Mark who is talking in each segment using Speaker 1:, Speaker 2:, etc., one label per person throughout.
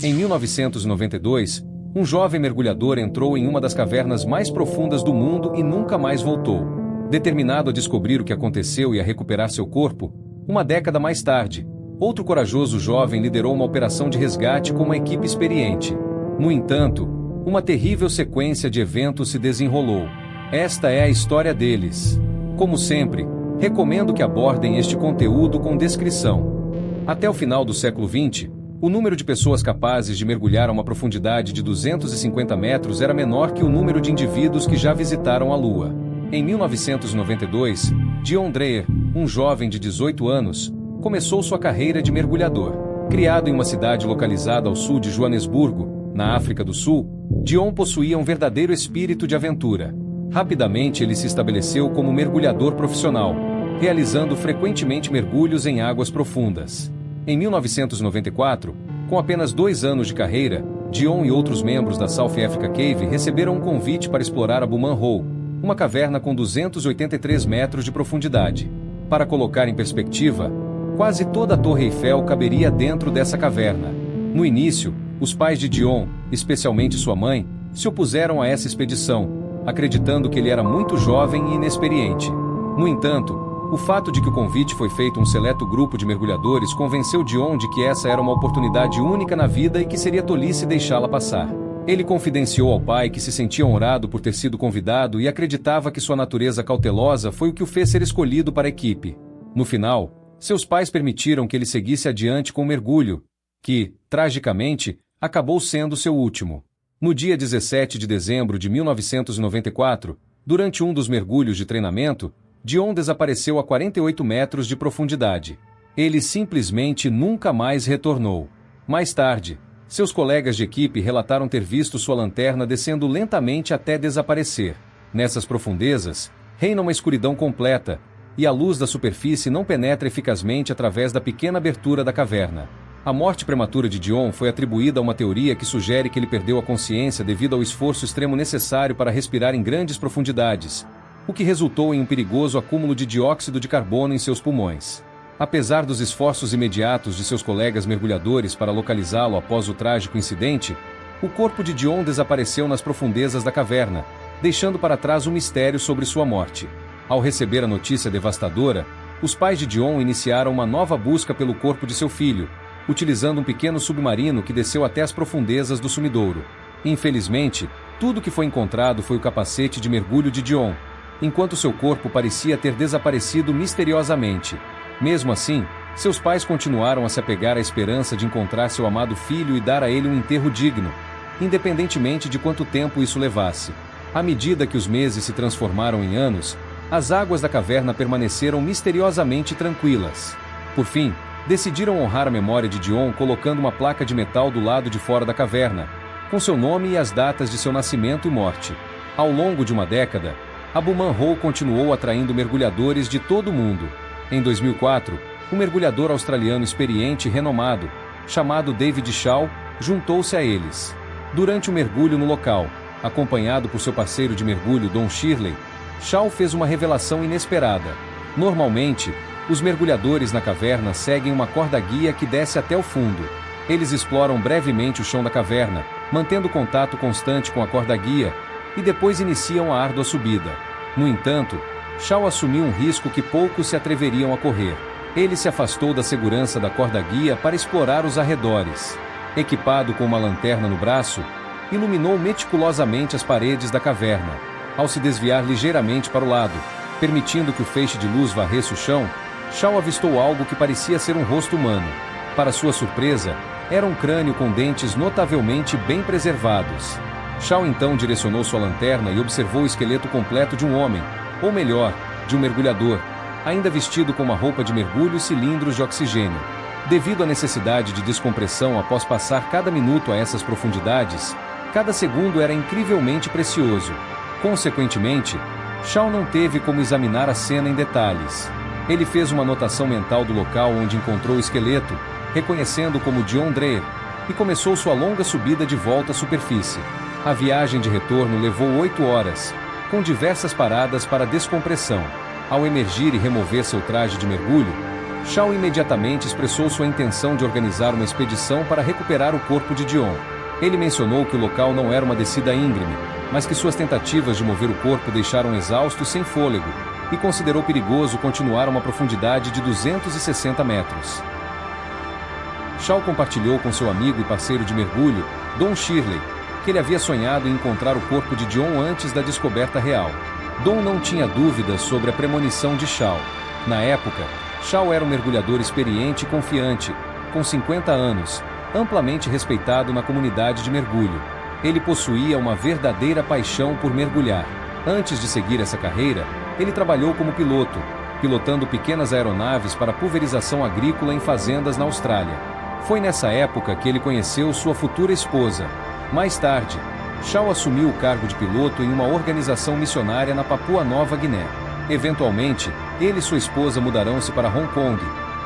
Speaker 1: Em 1992, um jovem mergulhador entrou em uma das cavernas mais profundas do mundo e nunca mais voltou. Determinado a descobrir o que aconteceu e a recuperar seu corpo, uma década mais tarde, outro corajoso jovem liderou uma operação de resgate com uma equipe experiente. No entanto, uma terrível sequência de eventos se desenrolou. Esta é a história deles. Como sempre, recomendo que abordem este conteúdo com descrição. Até o final do século XX, o número de pessoas capazes de mergulhar a uma profundidade de 250 metros era menor que o número de indivíduos que já visitaram a Lua. Em 1992, Dion Dreyer, um jovem de 18 anos, começou sua carreira de mergulhador. Criado em uma cidade localizada ao sul de Joanesburgo, na África do Sul, Dion possuía um verdadeiro espírito de aventura. Rapidamente ele se estabeleceu como mergulhador profissional, realizando frequentemente mergulhos em águas profundas. Em 1994, com apenas 2 anos de carreira, Dion e outros membros da South Africa Cave receberam um convite para explorar a Buman Hole, uma caverna com 283 metros de profundidade. Para colocar em perspectiva, quase toda a Torre Eiffel caberia dentro dessa caverna. No início, os pais de Dion, especialmente sua mãe, se opuseram a essa expedição, acreditando que ele era muito jovem e inexperiente. No entanto, o fato de que o convite foi feito a um seleto grupo de mergulhadores convenceu Dion de que essa era uma oportunidade única na vida e que seria tolice deixá-la passar. Ele confidenciou ao pai que se sentia honrado por ter sido convidado e acreditava que sua natureza cautelosa foi o que o fez ser escolhido para a equipe. No final, seus pais permitiram que ele seguisse adiante com o mergulho, que, tragicamente, acabou sendo seu último. No dia 17 de dezembro de 1994, durante um dos mergulhos de treinamento, Dion desapareceu a 48 metros de profundidade. Ele simplesmente nunca mais retornou. Mais tarde, seus colegas de equipe relataram ter visto sua lanterna descendo lentamente até desaparecer. Nessas profundezas, reina uma escuridão completa, e a luz da superfície não penetra eficazmente através da pequena abertura da caverna. A morte prematura de Dion foi atribuída a uma teoria que sugere que ele perdeu a consciência devido ao esforço extremo necessário para respirar em grandes profundidades, o que resultou em um perigoso acúmulo de dióxido de carbono em seus pulmões. Apesar dos esforços imediatos de seus colegas mergulhadores para localizá-lo após o trágico incidente, o corpo de Dion desapareceu nas profundezas da caverna, deixando para trás um mistério sobre sua morte. Ao receber a notícia devastadora, os pais de Dion iniciaram uma nova busca pelo corpo de seu filho, utilizando um pequeno submarino que desceu até as profundezas do sumidouro. Infelizmente, tudo que foi encontrado foi o capacete de mergulho de Dion, enquanto seu corpo parecia ter desaparecido misteriosamente. Mesmo assim, seus pais continuaram a se apegar à esperança de encontrar seu amado filho e dar a ele um enterro digno, independentemente de quanto tempo isso levasse. À medida que os meses se transformaram em anos, as águas da caverna permaneceram misteriosamente tranquilas. Por fim, decidiram honrar a memória de Dion colocando uma placa de metal do lado de fora da caverna, com seu nome e as datas de seu nascimento e morte. Ao longo de uma década, a Buman Hole continuou atraindo mergulhadores de todo o mundo. Em 2004, um mergulhador australiano experiente e renomado, chamado David Shaw, juntou-se a eles. Durante o mergulho no local, acompanhado por seu parceiro de mergulho Don Shirley, Shaw fez uma revelação inesperada. Normalmente, os mergulhadores na caverna seguem uma corda-guia que desce até o fundo. Eles exploram brevemente o chão da caverna, mantendo contato constante com a corda-guia, e depois iniciam a árdua subida. No entanto, Shaw assumiu um risco que poucos se atreveriam a correr. Ele se afastou da segurança da corda-guia para explorar os arredores. Equipado com uma lanterna no braço, iluminou meticulosamente as paredes da caverna. Ao se desviar ligeiramente para o lado, permitindo que o feixe de luz varresse o chão, Shaw avistou algo que parecia ser um rosto humano. Para sua surpresa, era um crânio com dentes notavelmente bem preservados. Shaw então direcionou sua lanterna e observou o esqueleto completo de um homem, ou melhor, de um mergulhador, ainda vestido com uma roupa de mergulho e cilindros de oxigênio. Devido à necessidade de descompressão após passar cada minuto a essas profundidades, cada segundo era incrivelmente precioso. Consequentemente, Shaw não teve como examinar a cena em detalhes. Ele fez uma anotação mental do local onde encontrou o esqueleto, reconhecendo como Dion Dreyer, e começou sua longa subida de volta à superfície. A viagem de retorno levou 8 horas, com diversas paradas para descompressão. Ao emergir e remover seu traje de mergulho, Shaw imediatamente expressou sua intenção de organizar uma expedição para recuperar o corpo de Dion. Ele mencionou que o local não era uma descida íngreme, mas que suas tentativas de mover o corpo deixaram exausto e sem fôlego, e considerou perigoso continuar a uma profundidade de 260 metros. Shaw compartilhou com seu amigo e parceiro de mergulho, Don Shirley, que ele havia sonhado em encontrar o corpo de Dion antes da descoberta real. Don não tinha dúvidas sobre a premonição de Shaw. Na época, Shaw era um mergulhador experiente e confiante, com 50 anos, amplamente respeitado na comunidade de mergulho. Ele possuía uma verdadeira paixão por mergulhar. Antes de seguir essa carreira, ele trabalhou como piloto, pilotando pequenas aeronaves para pulverização agrícola em fazendas na Austrália. Foi nessa época que ele conheceu sua futura esposa. Mais tarde, Shaw assumiu o cargo de piloto em uma organização missionária na Papua Nova Guiné. Eventualmente, ele e sua esposa mudarão-se para Hong Kong,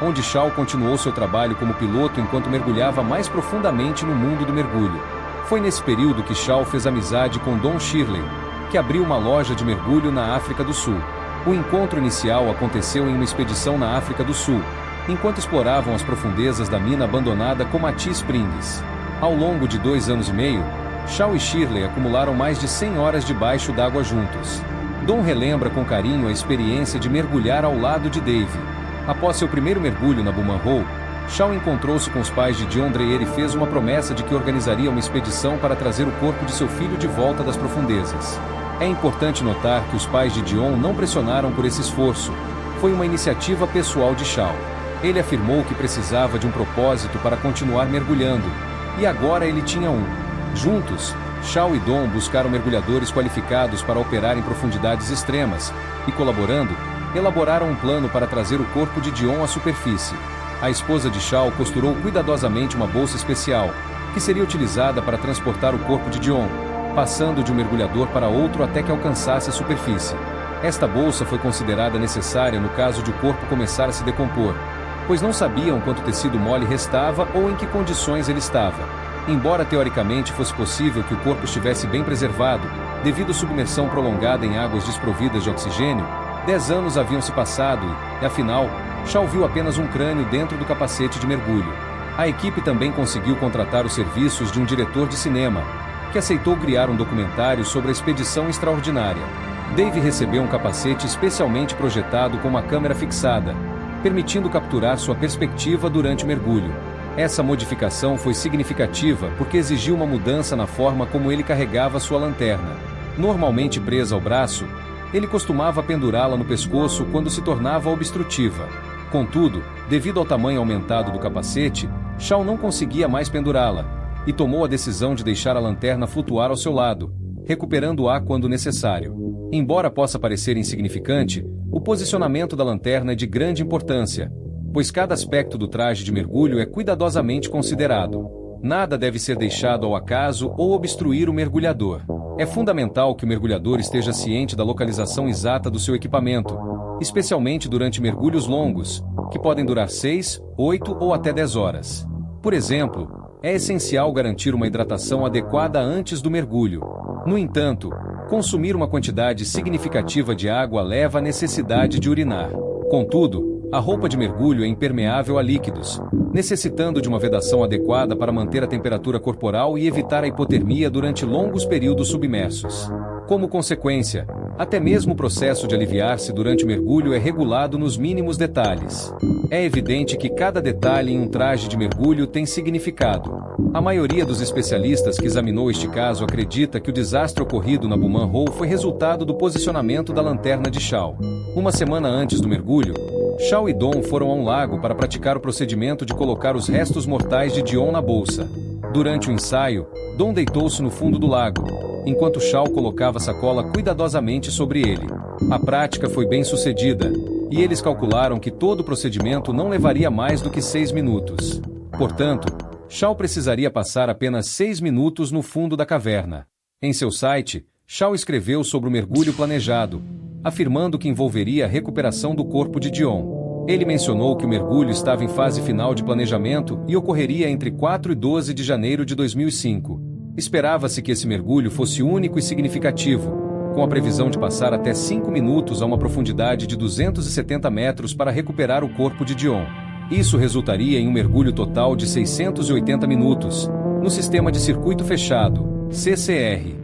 Speaker 1: onde Shaw continuou seu trabalho como piloto enquanto mergulhava mais profundamente no mundo do mergulho. Foi nesse período que Shaw fez amizade com Don Shirley, que abriu uma loja de mergulho na África do Sul. O encontro inicial aconteceu em uma expedição na África do Sul, enquanto exploravam as profundezas da mina abandonada Komati Springs. Ao longo de 2 anos e meio, Shaw e Shirley acumularam mais de 100 horas debaixo d'água juntos. Don relembra com carinho a experiência de mergulhar ao lado de Dave. Após seu primeiro mergulho na Buman Hole, Shaw encontrou-se com os pais de Dion Dreyer e fez uma promessa de que organizaria uma expedição para trazer o corpo de seu filho de volta das profundezas. É importante notar que os pais de Dion não pressionaram por esse esforço. Foi uma iniciativa pessoal de Shaw. Ele afirmou que precisava de um propósito para continuar mergulhando, e agora ele tinha um. Juntos, Shaw e Don buscaram mergulhadores qualificados para operar em profundidades extremas, e colaborando, elaboraram um plano para trazer o corpo de Dion à superfície. A esposa de Shaw costurou cuidadosamente uma bolsa especial, que seria utilizada para transportar o corpo de Dion, passando de um mergulhador para outro até que alcançasse a superfície. Esta bolsa foi considerada necessária no caso de o corpo começar a se decompor, pois não sabiam quanto tecido mole restava ou em que condições ele estava. Embora teoricamente fosse possível que o corpo estivesse bem preservado, devido à submersão prolongada em águas desprovidas de oxigênio, 10 anos haviam se passado e, afinal, Shaw viu apenas um crânio dentro do capacete de mergulho. A equipe também conseguiu contratar os serviços de um diretor de cinema, que aceitou criar um documentário sobre a expedição extraordinária. Dave recebeu um capacete especialmente projetado com uma câmera fixada, permitindo capturar sua perspectiva durante o mergulho. Essa modificação foi significativa porque exigiu uma mudança na forma como ele carregava sua lanterna. Normalmente presa ao braço, ele costumava pendurá-la no pescoço quando se tornava obstrutiva. Contudo, devido ao tamanho aumentado do capacete, Shaw não conseguia mais pendurá-la, e tomou a decisão de deixar a lanterna flutuar ao seu lado, recuperando-a quando necessário. Embora possa parecer insignificante, o posicionamento da lanterna é de grande importância, pois cada aspecto do traje de mergulho é cuidadosamente considerado. Nada deve ser deixado ao acaso ou obstruir o mergulhador. É fundamental que o mergulhador esteja ciente da localização exata do seu equipamento, especialmente durante mergulhos longos, que podem durar 6, 8 ou até 10 horas. Por exemplo, é essencial garantir uma hidratação adequada antes do mergulho. No entanto, consumir uma quantidade significativa de água leva à necessidade de urinar. Contudo, a roupa de mergulho é impermeável a líquidos, necessitando de uma vedação adequada para manter a temperatura corporal e evitar a hipotermia durante longos períodos submersos. Como consequência, até mesmo o processo de aliviar-se durante o mergulho é regulado nos mínimos detalhes. É evidente que cada detalhe em um traje de mergulho tem significado. A maioria dos especialistas que examinou este caso acredita que o desastre ocorrido na Buman Hole foi resultado do posicionamento da lanterna de Shaw. Uma semana antes do mergulho, Shaw e Don foram a um lago para praticar o procedimento de colocar os restos mortais de Dion na bolsa. Durante o ensaio, Don deitou-se no fundo do lago, enquanto Shaw colocava a sacola cuidadosamente sobre ele. A prática foi bem sucedida, e eles calcularam que todo o procedimento não levaria mais do que 6 minutos. Portanto, Shaw precisaria passar apenas 6 minutos no fundo da caverna. Em seu site, Shaw escreveu sobre o mergulho planejado, afirmando que envolveria a recuperação do corpo de Dion. Ele mencionou que o mergulho estava em fase final de planejamento e ocorreria entre 4 e 12 de janeiro de 2005. Esperava-se que esse mergulho fosse único e significativo, com a previsão de passar até 5 minutos a uma profundidade de 270 metros para recuperar o corpo de Dion. Isso resultaria em um mergulho total de 680 minutos, no sistema de circuito fechado, CCR.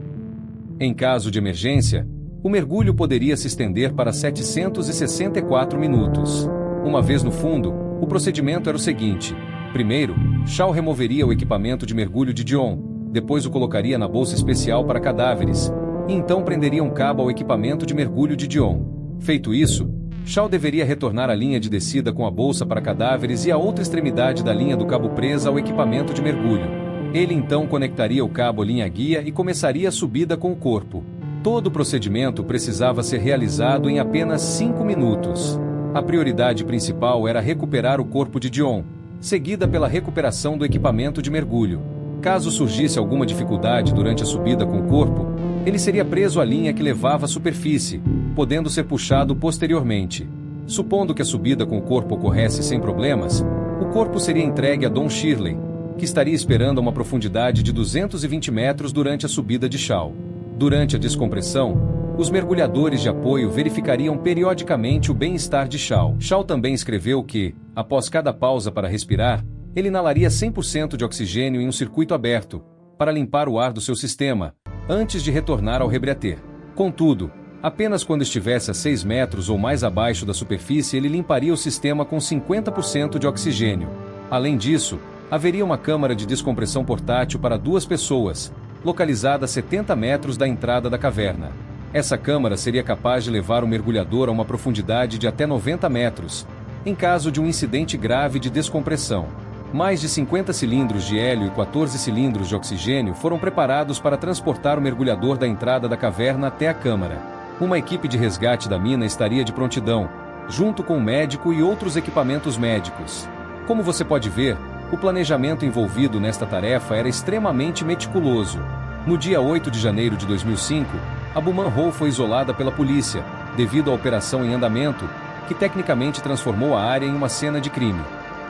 Speaker 1: Em caso de emergência, o mergulho poderia se estender para 764 minutos. Uma vez no fundo, o procedimento era o seguinte: primeiro, Shaw removeria o equipamento de mergulho de Dion, depois o colocaria na bolsa especial para cadáveres, e então prenderia um cabo ao equipamento de mergulho de Dion. Feito isso, Shaw deveria retornar à linha de descida com a bolsa para cadáveres e a outra extremidade da linha do cabo presa ao equipamento de mergulho. Ele então conectaria o cabo à linha-guia e começaria a subida com o corpo. Todo o procedimento precisava ser realizado em apenas 5 minutos. A prioridade principal era recuperar o corpo de Dion, seguida pela recuperação do equipamento de mergulho. Caso surgisse alguma dificuldade durante a subida com o corpo, ele seria preso à linha que levava à superfície, podendo ser puxado posteriormente. Supondo que a subida com o corpo ocorresse sem problemas, o corpo seria entregue a Don Shirley, que estaria esperando a uma profundidade de 220 metros durante a subida de Shaw. Durante a descompressão, os mergulhadores de apoio verificariam periodicamente o bem-estar de Shaw. Shaw também escreveu que, após cada pausa para respirar, ele inalaria 100% de oxigênio em um circuito aberto, para limpar o ar do seu sistema, antes de retornar ao rebreter. Contudo, apenas quando estivesse a 6 metros ou mais abaixo da superfície ele limparia o sistema com 50% de oxigênio. Além disso, haveria uma câmara de descompressão portátil para 2 pessoas, localizada a 70 metros da entrada da caverna. Essa câmara seria capaz de levar o mergulhador a uma profundidade de até 90 metros, em caso de um incidente grave de descompressão. Mais de 50 cilindros de hélio e 14 cilindros de oxigênio foram preparados para transportar o mergulhador da entrada da caverna até a câmara. Uma equipe de resgate da mina estaria de prontidão, junto com um médico e outros equipamentos médicos. Como você pode ver, o planejamento envolvido nesta tarefa era extremamente meticuloso. No dia 8 de janeiro de 2005, a Buman Hole foi isolada pela polícia, devido à operação em andamento, que tecnicamente transformou a área em uma cena de crime.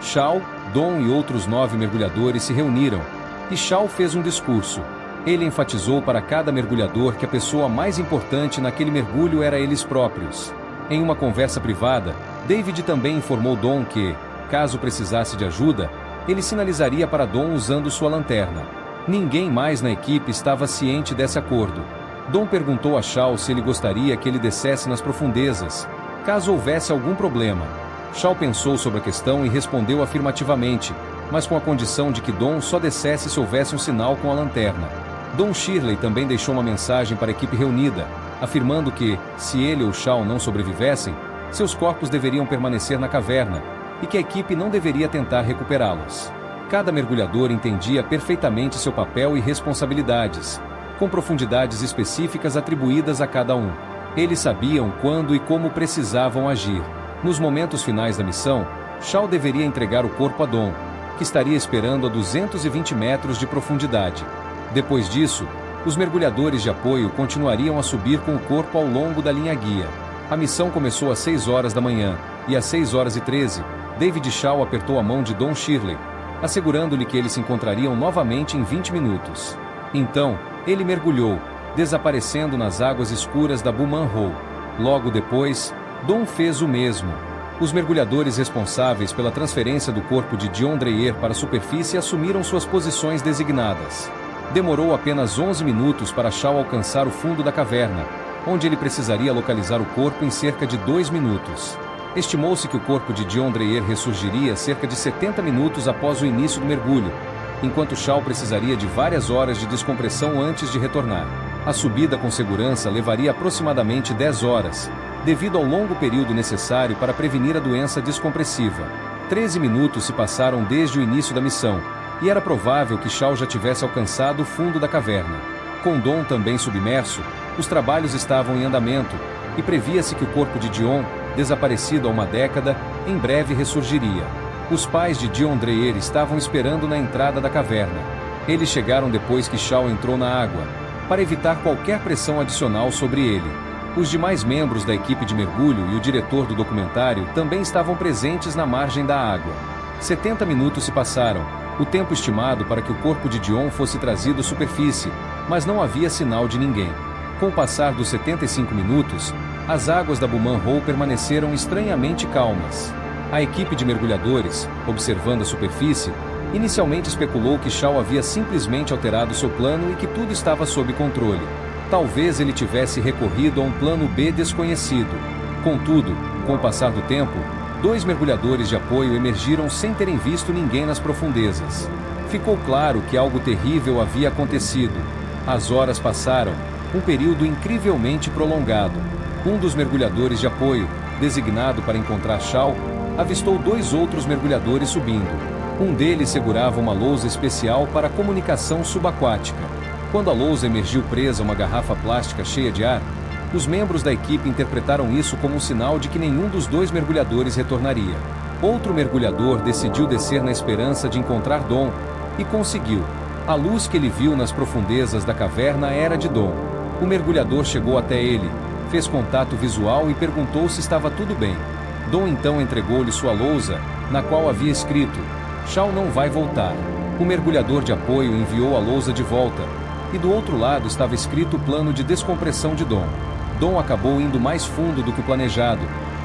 Speaker 1: Shaw, Don e outros 9 mergulhadores se reuniram, e Shaw fez um discurso. Ele enfatizou para cada mergulhador que a pessoa mais importante naquele mergulho era eles próprios. Em uma conversa privada, David também informou Don que, caso precisasse de ajuda, ele sinalizaria para Don usando sua lanterna. Ninguém mais na equipe estava ciente desse acordo. Don perguntou a Shaw se ele gostaria que ele descesse nas profundezas, caso houvesse algum problema. Shaw pensou sobre a questão e respondeu afirmativamente, mas com a condição de que Don só descesse se houvesse um sinal com a lanterna. Don Shirley também deixou uma mensagem para a equipe reunida, afirmando que, se ele ou Shaw não sobrevivessem, seus corpos deveriam permanecer na caverna, e que a equipe não deveria tentar recuperá-los. Cada mergulhador entendia perfeitamente seu papel e responsabilidades, com profundidades específicas atribuídas a cada um. Eles sabiam quando e como precisavam agir. Nos momentos finais da missão, Shaw deveria entregar o corpo a Don, que estaria esperando a 220 metros de profundidade. Depois disso, os mergulhadores de apoio continuariam a subir com o corpo ao longo da linha-guia. A missão começou às 6 horas da manhã, e às 6h13, David Shaw apertou a mão de Don Shirley, assegurando-lhe que eles se encontrariam novamente em 20 minutos. Então, ele mergulhou, desaparecendo nas águas escuras da Buman Hole. Logo depois, Don fez o mesmo. Os mergulhadores responsáveis pela transferência do corpo de Dion Dreyer para a superfície assumiram suas posições designadas. Demorou apenas 11 minutos para Shaw alcançar o fundo da caverna, onde ele precisaria localizar o corpo em cerca de 2 minutos. Estimou-se que o corpo de Dion Dreyer ressurgiria cerca de 70 minutos após o início do mergulho, enquanto Shaw precisaria de várias horas de descompressão antes de retornar. A subida com segurança levaria aproximadamente 10 horas, devido ao longo período necessário para prevenir a doença descompressiva. 13 minutos se passaram desde o início da missão, e era provável que Shaw já tivesse alcançado o fundo da caverna. Com Don também submerso, os trabalhos estavam em andamento, e previa-se que o corpo de Dion, desaparecido há uma década, em breve ressurgiria. Os pais de Dion Dreyer estavam esperando na entrada da caverna. Eles chegaram depois que Shaw entrou na água, para evitar qualquer pressão adicional sobre ele. Os demais membros da equipe de mergulho e o diretor do documentário também estavam presentes na margem da água. 70 minutos se passaram, o tempo estimado para que o corpo de Dion fosse trazido à superfície, mas não havia sinal de ninguém. Com o passar dos 75 minutos, as águas da Buman Hole permaneceram estranhamente calmas. A equipe de mergulhadores, observando a superfície, inicialmente especulou que Shaw havia simplesmente alterado seu plano e que tudo estava sob controle. Talvez ele tivesse recorrido a um plano B desconhecido. Contudo, com o passar do tempo, 2 mergulhadores de apoio emergiram sem terem visto ninguém nas profundezas. Ficou claro que algo terrível havia acontecido. As horas passaram, um período incrivelmente prolongado. Um dos mergulhadores de apoio, designado para encontrar Shaw, avistou 2 outros mergulhadores subindo. Um deles segurava uma lousa especial para comunicação subaquática. Quando a lousa emergiu presa a uma garrafa plástica cheia de ar, os membros da equipe interpretaram isso como um sinal de que nenhum dos 2 mergulhadores retornaria. Outro mergulhador decidiu descer na esperança de encontrar Dom, e conseguiu. A luz que ele viu nas profundezas da caverna era de Dom. O mergulhador chegou até ele, fez contato visual e perguntou se estava tudo bem. Dom então entregou-lhe sua lousa, na qual havia escrito: Shaw não vai voltar. O mergulhador de apoio enviou a lousa de volta, e do outro lado estava escrito o plano de descompressão de Dom. Dom acabou indo mais fundo do que o planejado,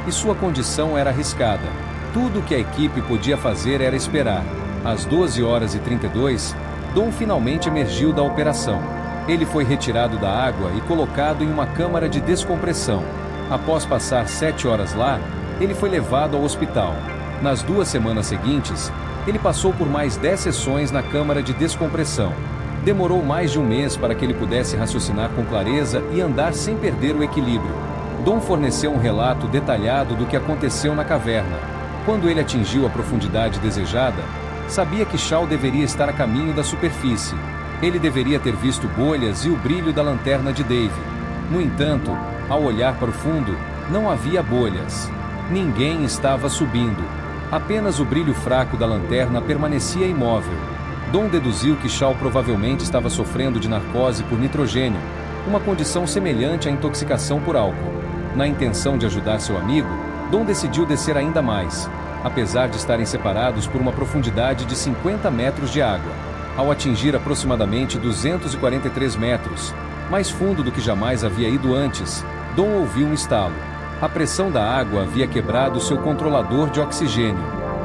Speaker 1: e sua condição era arriscada. Tudo o que a equipe podia fazer era esperar. Às 12h32, Dom finalmente emergiu da operação. Ele foi retirado da água e colocado em uma câmara de descompressão. Após passar 7 horas lá, ele foi levado ao hospital. Nas 2 semanas seguintes, ele passou por mais 10 sessões na câmara de descompressão. Demorou mais de um mês para que ele pudesse raciocinar com clareza e andar sem perder o equilíbrio. Dom forneceu um relato detalhado do que aconteceu na caverna. Quando ele atingiu a profundidade desejada, sabia que Shaw deveria estar a caminho da superfície. Ele deveria ter visto bolhas e o brilho da lanterna de Dave. No entanto, ao olhar para o fundo, não havia bolhas. Ninguém estava subindo. Apenas o brilho fraco da lanterna permanecia imóvel. Dom deduziu que Shaw provavelmente estava sofrendo de narcose por nitrogênio, uma condição semelhante à intoxicação por álcool. Na intenção de ajudar seu amigo, Dom decidiu descer ainda mais, apesar de estarem separados por uma profundidade de 50 metros de água. Ao atingir aproximadamente 243 metros, mais fundo do que jamais havia ido antes, Dom ouviu um estalo. A pressão da água havia quebrado seu controlador de oxigênio.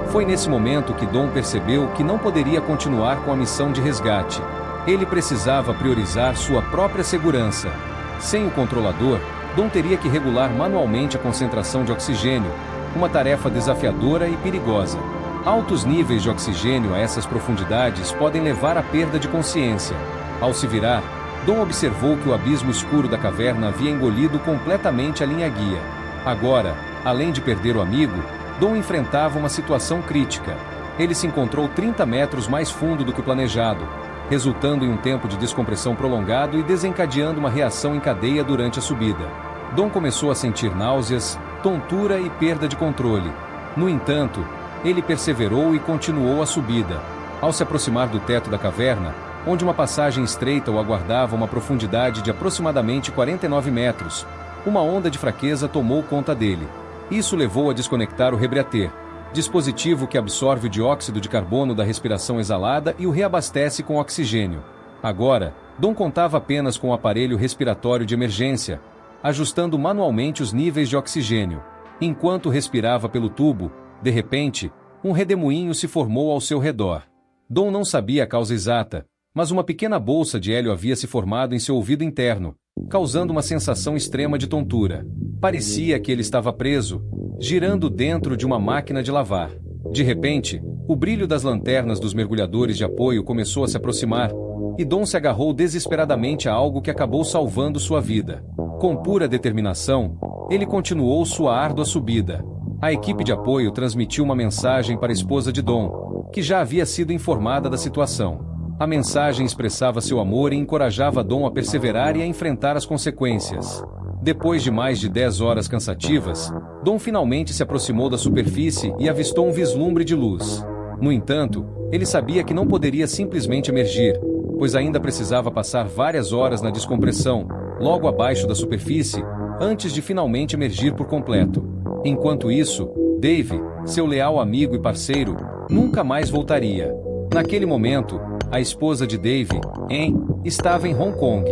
Speaker 1: Foi nesse momento que Dom percebeu que não poderia continuar com a missão de resgate. Ele precisava priorizar sua própria segurança. Sem o controlador, Dom teria que regular manualmente a concentração de oxigênio, uma tarefa desafiadora e perigosa. Altos níveis de oxigênio a essas profundidades podem levar à perda de consciência. Ao se virar, Dom observou que o abismo escuro da caverna havia engolido completamente a linha guia. Agora, além de perder o amigo, Dom enfrentava uma situação crítica. Ele se encontrou 30 metros mais fundo do que o planejado, resultando em um tempo de descompressão prolongado e desencadeando uma reação em cadeia durante a subida. Dom começou a sentir náuseas, tontura e perda de controle. No entanto, ele perseverou e continuou a subida. Ao se aproximar do teto da caverna, onde uma passagem estreita o aguardava a uma profundidade de aproximadamente 49 metros, uma onda de fraqueza tomou conta dele. Isso levou a desconectar o rebreater, dispositivo que absorve o dióxido de carbono da respiração exalada e o reabastece com oxigênio. Agora, Dom contava apenas com o aparelho respiratório de emergência, ajustando manualmente os níveis de oxigênio. Enquanto respirava pelo tubo, de repente, um redemoinho se formou ao seu redor. Dom não sabia a causa exata, mas uma pequena bolsa de hélio havia se formado em seu ouvido interno, causando uma sensação extrema de tontura. Parecia que ele estava preso, girando dentro de uma máquina de lavar. De repente, o brilho das lanternas dos mergulhadores de apoio começou a se aproximar, e Dom se agarrou desesperadamente a algo que acabou salvando sua vida. Com pura determinação, ele continuou sua árdua subida. A equipe de apoio transmitiu uma mensagem para a esposa de Dom, que já havia sido informada da situação. A mensagem expressava seu amor e encorajava Dom a perseverar e a enfrentar as consequências. Depois de mais de 10 horas cansativas, Dom finalmente se aproximou da superfície e avistou um vislumbre de luz. No entanto, ele sabia que não poderia simplesmente emergir, pois ainda precisava passar várias horas na descompressão, logo abaixo da superfície, antes de finalmente emergir por completo. Enquanto isso, Dave, seu leal amigo e parceiro, nunca mais voltaria. Naquele momento, A esposa de Dave, Anne, estava em Hong Kong.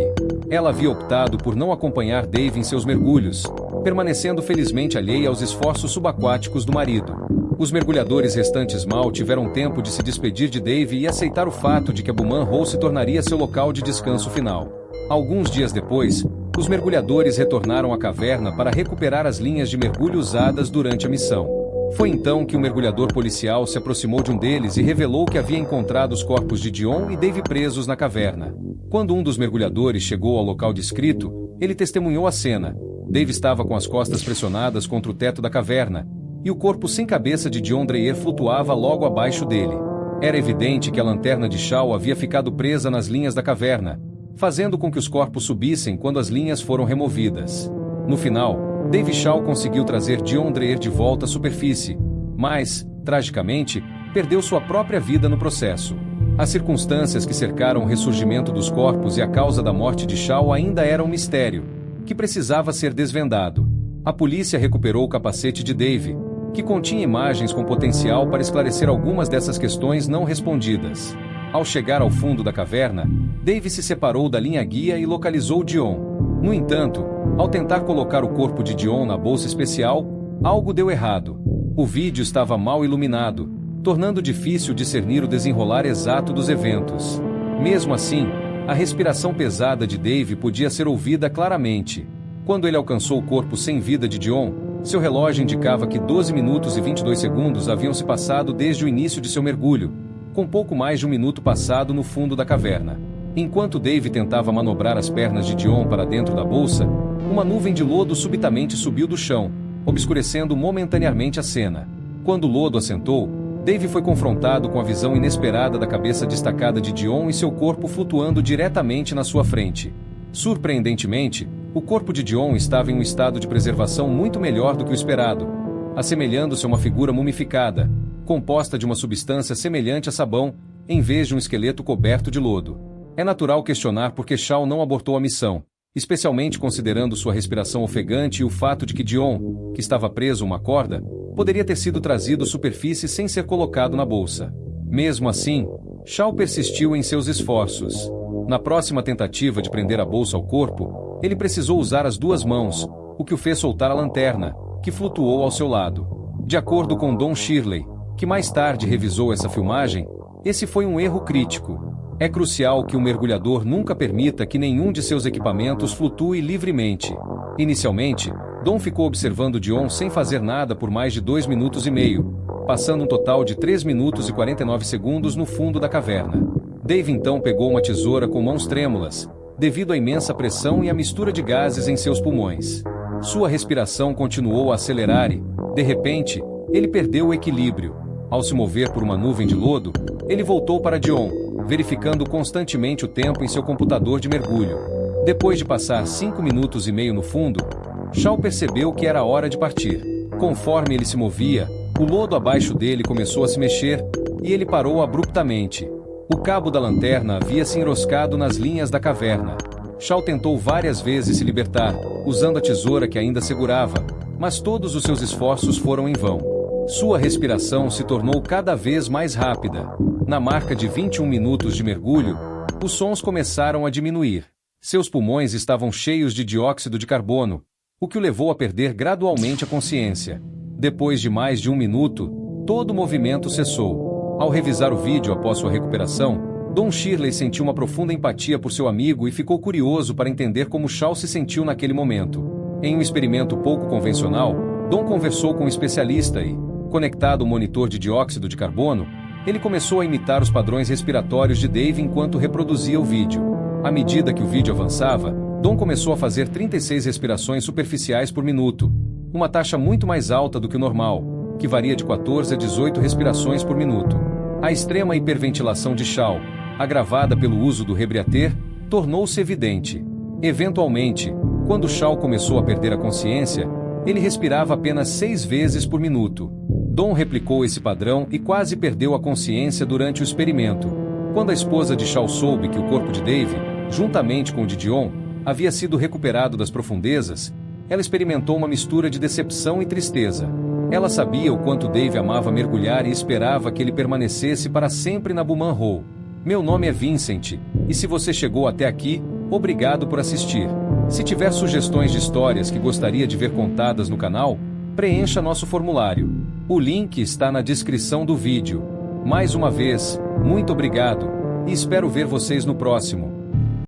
Speaker 1: Ela havia optado por não acompanhar Dave em seus mergulhos, permanecendo felizmente alheia aos esforços subaquáticos do marido. Os mergulhadores restantes mal tiveram tempo de se despedir de Dave e aceitar o fato de que a Buman Hole se tornaria seu local de descanso final. Alguns dias depois, os mergulhadores retornaram à caverna para recuperar as linhas de mergulho usadas durante a missão. Foi então que o mergulhador policial se aproximou de um deles e revelou que havia encontrado os corpos de Dion e Dave presos na caverna. Quando um dos mergulhadores chegou ao local descrito, ele testemunhou a cena. Dave estava com as costas pressionadas contra o teto da caverna, e o corpo sem cabeça de Dion Dreyer flutuava logo abaixo dele. Era evidente que a lanterna de Shaw havia ficado presa nas linhas da caverna, fazendo com que os corpos subissem quando as linhas foram removidas. No final, Dave Shaw conseguiu trazer Dion Dreyer de volta à superfície, mas, tragicamente, perdeu sua própria vida no processo. As circunstâncias que cercaram o ressurgimento dos corpos e a causa da morte de Shaw ainda eram um mistério, que precisava ser desvendado. A polícia recuperou o capacete de Dave, que continha imagens com potencial para esclarecer algumas dessas questões não respondidas. Ao chegar ao fundo da caverna, Dave se separou da linha-guia e localizou Dion. No entanto, ao tentar colocar o corpo de Dion na bolsa especial, algo deu errado. O vídeo estava mal iluminado, tornando difícil discernir o desenrolar exato dos eventos. Mesmo assim, a respiração pesada de Dave podia ser ouvida claramente. Quando ele alcançou o corpo sem vida de Dion, seu relógio indicava que 12 minutos e 22 segundos haviam se passado desde o início de seu mergulho, com pouco mais de um minuto passado no fundo da caverna. Enquanto Dave tentava manobrar as pernas de Dion para dentro da bolsa, uma nuvem de lodo subitamente subiu do chão, obscurecendo momentaneamente a cena. Quando o lodo assentou, Dave foi confrontado com a visão inesperada da cabeça destacada de Dion e seu corpo flutuando diretamente na sua frente. Surpreendentemente, o corpo de Dion estava em um estado de preservação muito melhor do que o esperado, assemelhando-se a uma figura mumificada, composta de uma substância semelhante a sabão, em vez de um esqueleto coberto de lodo. É natural questionar por que Shaw não abortou a missão, especialmente considerando sua respiração ofegante e o fato de que Dion, que estava preso a uma corda, poderia ter sido trazido à superfície sem ser colocado na bolsa. Mesmo assim, Shaw persistiu em seus esforços. Na próxima tentativa de prender a bolsa ao corpo, ele precisou usar as duas mãos, o que o fez soltar a lanterna, que flutuou ao seu lado. De acordo com Don Shirley, que mais tarde revisou essa filmagem, esse foi um erro crítico. É crucial que o mergulhador nunca permita que nenhum de seus equipamentos flutue livremente. Inicialmente, Don ficou observando Dion sem fazer nada por mais de 2 minutos e meio, passando um total de 3 minutos e 49 segundos no fundo da caverna. Dave então pegou uma tesoura com mãos trêmulas, devido à imensa pressão e à mistura de gases em seus pulmões. Sua respiração continuou a acelerar e, de repente, ele perdeu o equilíbrio. Ao se mover por uma nuvem de lodo, ele voltou para Dion, verificando constantemente o tempo em seu computador de mergulho. Depois de passar 5 minutos e meio no fundo, Shaw percebeu que era hora de partir. Conforme ele se movia, o lodo abaixo dele começou a se mexer, e ele parou abruptamente. O cabo da lanterna havia se enroscado nas linhas da caverna. Shaw tentou várias vezes se libertar, usando a tesoura que ainda segurava, mas todos os seus esforços foram em vão. Sua respiração se tornou cada vez mais rápida. Na marca de 21 minutos de mergulho, os sons começaram a diminuir. Seus pulmões estavam cheios de dióxido de carbono, o que o levou a perder gradualmente a consciência. Depois de mais de 1 minuto, todo o movimento cessou. Ao revisar o vídeo após sua recuperação, Don Shirley sentiu uma profunda empatia por seu amigo e ficou curioso para entender como Shaw se sentiu naquele momento. Em um experimento pouco convencional, Don conversou com um especialista e, conectado ao monitor de dióxido de carbono, ele começou a imitar os padrões respiratórios de Dave enquanto reproduzia o vídeo. À medida que o vídeo avançava, Don começou a fazer 36 respirações superficiais por minuto, uma taxa muito mais alta do que o normal, que varia de 14 a 18 respirações por minuto. A extrema hiperventilação de Shaw, agravada pelo uso do Rebriater, tornou-se evidente. Eventualmente, quando Shaw começou a perder a consciência, ele respirava apenas 6 vezes por minuto. Don replicou esse padrão e quase perdeu a consciência durante o experimento. Quando a esposa de Shaw soube que o corpo de Dave, juntamente com o de Dion, havia sido recuperado das profundezas, ela experimentou uma mistura de decepção e tristeza. Ela sabia o quanto Dave amava mergulhar e esperava que ele permanecesse para sempre na Buman Hole. Meu nome é Vincent, e se você chegou até aqui, obrigado por assistir. Se tiver sugestões de histórias que gostaria de ver contadas no canal, preencha nosso formulário. O link está na descrição do vídeo. Mais uma vez, muito obrigado, e espero ver vocês no próximo.